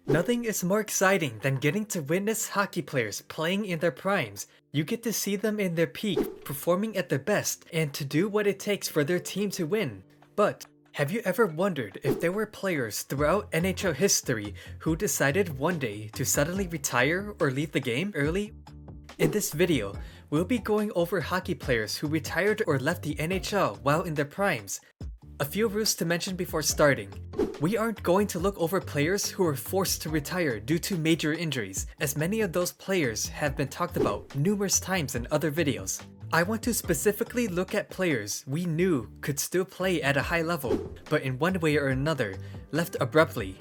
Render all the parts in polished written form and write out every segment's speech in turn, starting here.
Nothing is more exciting than getting to witness hockey players playing in their primes. You get to see them in their peak, performing at their best, and to do what it takes for their team to win. But have you ever wondered if there were players throughout NHL history who decided one day to suddenly retire or leave the game early? In this video, we'll be going over hockey players who retired or left the NHL while in their primes. A few rules to mention before starting. We aren't going to look over players who were forced to retire due to major injuries, as many of those players have been talked about numerous times in other videos. I want to specifically look at players we knew could still play at a high level, but in one way or another, left abruptly.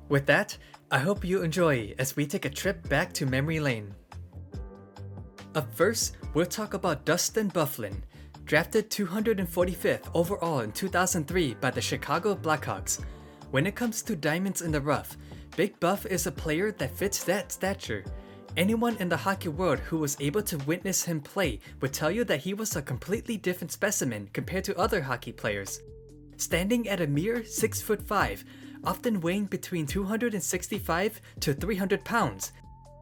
With that, I hope you enjoy as we take a trip back to memory lane. Up first, we'll talk about Dustin Byfuglien, drafted 245th overall in 2003 by the Chicago Blackhawks. When it comes to diamonds in the rough, Big Buff is a player that fits that stature. Anyone in the hockey world who was able to witness him play would tell you that he was a completely different specimen compared to other hockey players. Standing at a mere 6'5", often weighing between 265 to 300 pounds,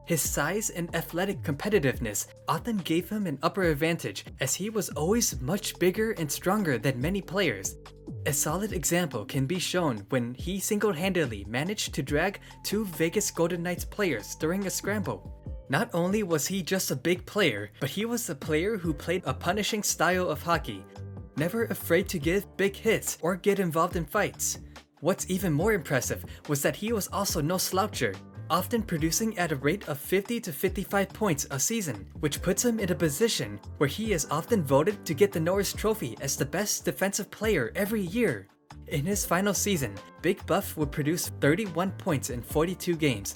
his size and athletic competitiveness often gave him an upper advantage, as he was always much bigger and stronger than many players. A solid example can be shown when he single-handedly managed to drag two Vegas Golden Knights players during a scramble. Not only was he just a big player, but he was a player who played a punishing style of hockey, never afraid to give big hits or get involved in fights. What's even more impressive was that he was also no sloucher, often producing at a rate of 50 to 55 points a season, which puts him in a position where he is often voted to get the Norris Trophy as the best defensive player every year. In his final season, Big Buff would produce 31 points in 42 games.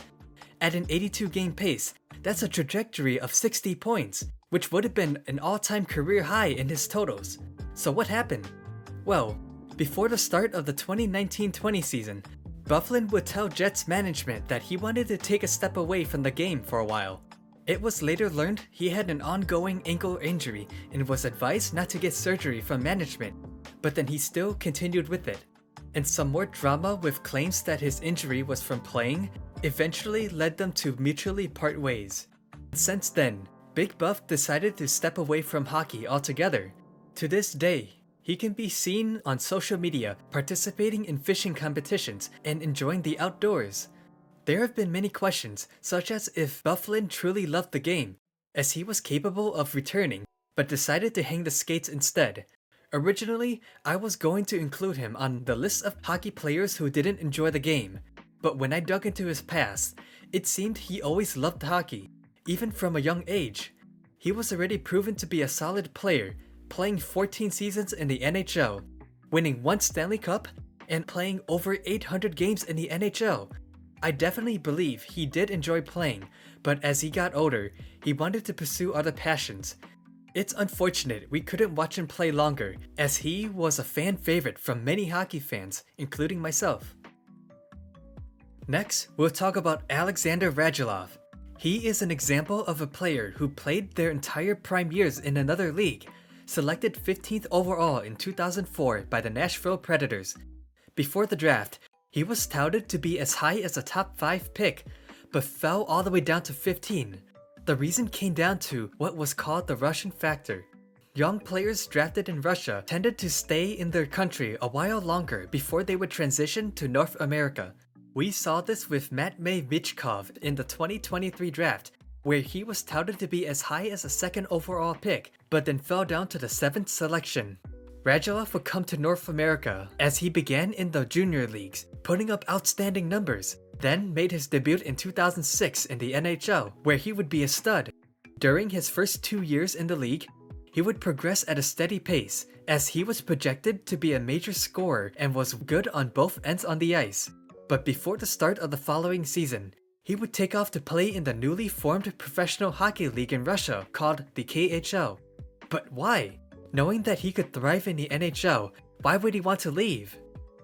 At an 82-game pace, that's a trajectory of 60 points, which would have been an all-time career high in his totals. So what happened? Well, before the start of the 2019-20 season, Byfuglien would tell Jets management that he wanted to take a step away from the game for a while. It was later learned he had an ongoing ankle injury and was advised not to get surgery from management, but then he still continued with it. And some more drama with claims that his injury was from playing eventually led them to mutually part ways. Since then, Big Buff decided to step away from hockey altogether. To this day, he can be seen on social media participating in fishing competitions and enjoying the outdoors. There have been many questions, such as if Byfuglien truly loved the game, as he was capable of returning, but decided to hang the skates instead. Originally, I was going to include him on the list of hockey players who didn't enjoy the game, but when I dug into his past, it seemed he always loved hockey, even from a young age. He was already proven to be a solid player, playing 14 seasons in the NHL, winning 1 Stanley Cup, and playing over 800 games in the NHL. I definitely believe he did enjoy playing, but as he got older, he wanted to pursue other passions. It's unfortunate we couldn't watch him play longer, as he was a fan favorite from many hockey fans, including myself. Next, we'll talk about Alexander Radulov. He is an example of a player who played their entire prime years in another league, selected 15th overall in 2004 by the Nashville Predators. Before the draft, he was touted to be as high as a top 5 pick, but fell all the way down to 15. The reason came down to what was called the Russian factor. Young players drafted in Russia tended to stay in their country a while longer before they would transition to North America. We saw this with Matvei Michkov in the 2023 draft, where he was touted to be as high as a 2nd overall pick, but then fell down to the 7th selection. Radulov would come to North America as he began in the junior leagues, putting up outstanding numbers, then made his debut in 2006 in the NHL, where he would be a stud. During his first 2 years in the league, he would progress at a steady pace, as he was projected to be a major scorer and was good on both ends on the ice. But before the start of the following season, he would take off to play in the newly formed professional hockey league in Russia called the KHL. But why? Knowing that he could thrive in the NHL, why would he want to leave?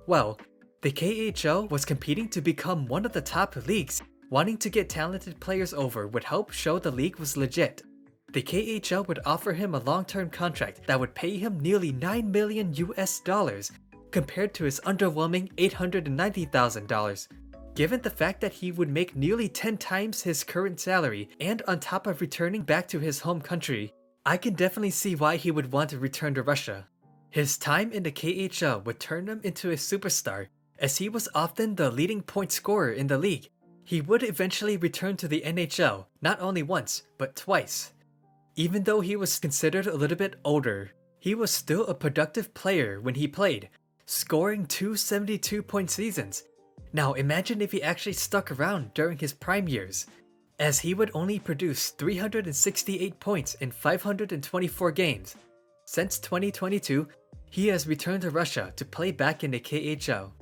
Well, the KHL was competing to become one of the top leagues. Wanting to get talented players over would help show the league was legit. The KHL would offer him a long-term contract that would pay him nearly $9 million US, compared to his underwhelming $890,000. Given the fact that he would make nearly 10 times his current salary and on top of returning back to his home country, I can definitely see why he would want to return to Russia. His time in the KHL would turn him into a superstar, as he was often the leading point scorer in the league. He would eventually return to the NHL, not only once, but twice. Even though he was considered a little bit older, he was still a productive player when he played, scoring 2 72-point seasons. Now imagine if he actually stuck around during his prime years, as he would only produce 368 points in 524 games. Since 2022, he has returned to Russia to play back in the KHL.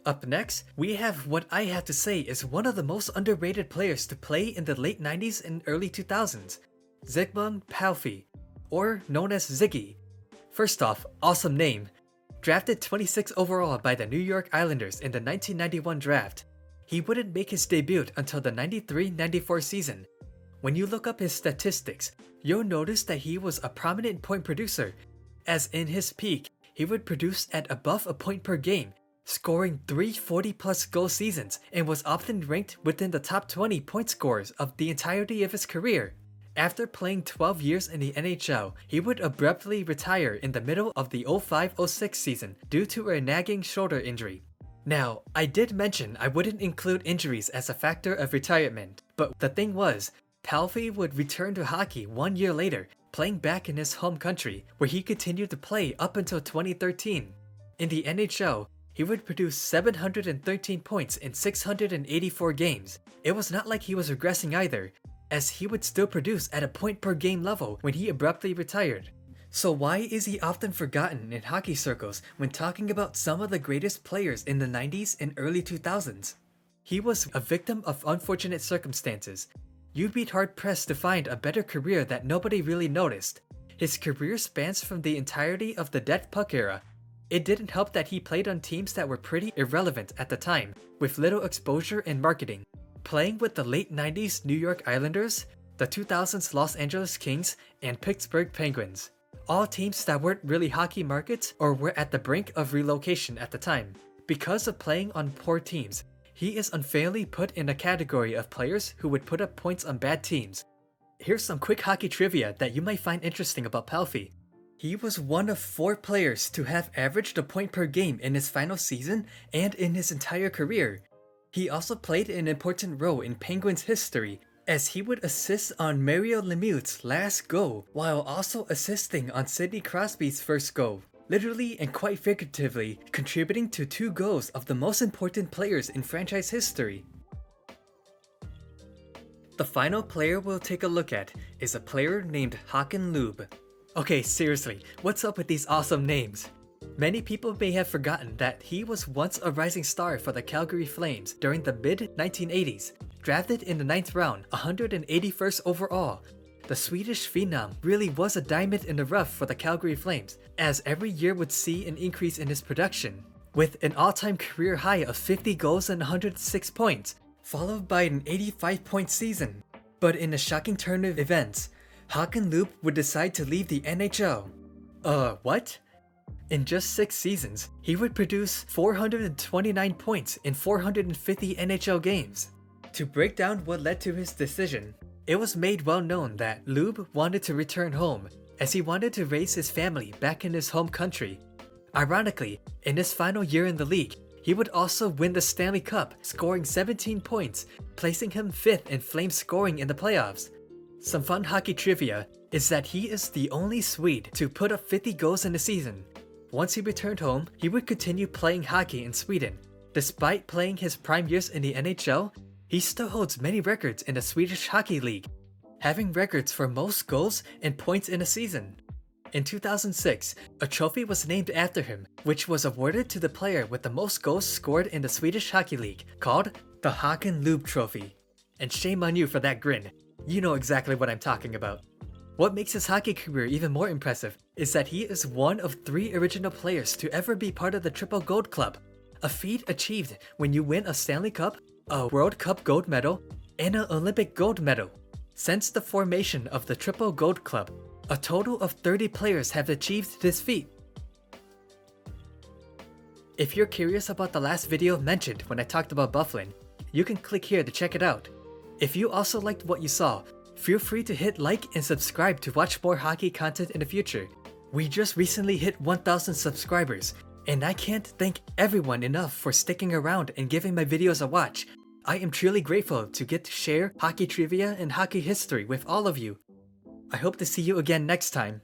Up next, we have what I have to say is one of the most underrated players to play in the late 90s and early 2000s, Ziggy Palffy, or known as Ziggy. First off, awesome name. Drafted 26 overall by the New York Islanders in the 1991 draft, he wouldn't make his debut until the 93-94 season. When you look up his statistics, you'll notice that he was a prominent point producer, as in his peak, he would produce at above a point per game, scoring 3 40-plus goal seasons, and was often ranked within the top 20 point scorers of the entirety of his career. After playing 12 years in the NHL, he would abruptly retire in the middle of the 05-06 season due to a nagging shoulder injury. Now, I did mention I wouldn't include injuries as a factor of retirement, but the thing was, Palffy would return to hockey 1 year later, playing back in his home country, where he continued to play up until 2013. In the NHL, he would produce 713 points in 684 games. It was not like he was regressing either, as he would still produce at a point per game level when he abruptly retired. So why is he often forgotten in hockey circles when talking about some of the greatest players in the 90s and early 2000s? He was a victim of unfortunate circumstances. You'd be hard-pressed to find a better career that nobody really noticed. His career spans from the entirety of the dead puck era. It didn't help that he played on teams that were pretty irrelevant at the time, with little exposure and marketing. Playing with the late 90s New York Islanders, the 2000s Los Angeles Kings, and Pittsburgh Penguins. All teams that weren't really hockey markets or were at the brink of relocation at the time. Because of playing on poor teams, he is unfairly put in a category of players who would put up points on bad teams. Here's some quick hockey trivia that you might find interesting about Palffy. He was one of 4 players to have averaged a point per game in his final season and in his entire career. He also played an important role in Penguins history, as he would assist on Mario Lemieux's last goal while also assisting on Sidney Crosby's first goal, literally and quite figuratively contributing to 2 goals of the most important players in franchise history. The final player we'll take a look at is a player named Hakan Loob. Okay, seriously, what's up with these awesome names? Many people may have forgotten that he was once a rising star for the Calgary Flames during the mid-1980s. Drafted in the 9th round, 181st overall, the Swedish phenom really was a diamond in the rough for the Calgary Flames, as every year would see an increase in his production, with an all-time career high of 50 goals and 106 points, followed by an 85-point season. But in a shocking turn of events, Hakan Loob would decide to leave the NHL. What? In just 6 seasons, he would produce 429 points in 450 NHL games. To break down what led to his decision, it was made well known that Loob wanted to return home, as he wanted to raise his family back in his home country. Ironically, in his final year in the league, he would also win the Stanley Cup, scoring 17 points, placing him 5th in Flames scoring in the playoffs. Some fun hockey trivia is that he is the only Swede to put up 50 goals in a season. Once he returned home, he would continue playing hockey in Sweden. Despite playing his prime years in the NHL, he still holds many records in the Swedish Hockey League, having records for most goals and points in a season. In 2006, a trophy was named after him, which was awarded to the player with the most goals scored in the Swedish Hockey League, called the Hakan Loob Trophy. And shame on you for that grin. You know exactly what I'm talking about. What makes his hockey career even more impressive is that he is one of 3 original players to ever be part of the Triple Gold Club, a feat achieved when you win a Stanley Cup, a World Cup gold medal, and an Olympic gold medal. Since the formation of the Triple Gold Club, a total of 30 players have achieved this feat. If you're curious about the last video mentioned when I talked about Byfuglien, you can click here to check it out. If you also liked what you saw, feel free to hit like and subscribe to watch more hockey content in the future. We just recently hit 1,000 subscribers, and I can't thank everyone enough for sticking around and giving my videos a watch. I am truly grateful to get to share hockey trivia and hockey history with all of you. I hope to see you again next time.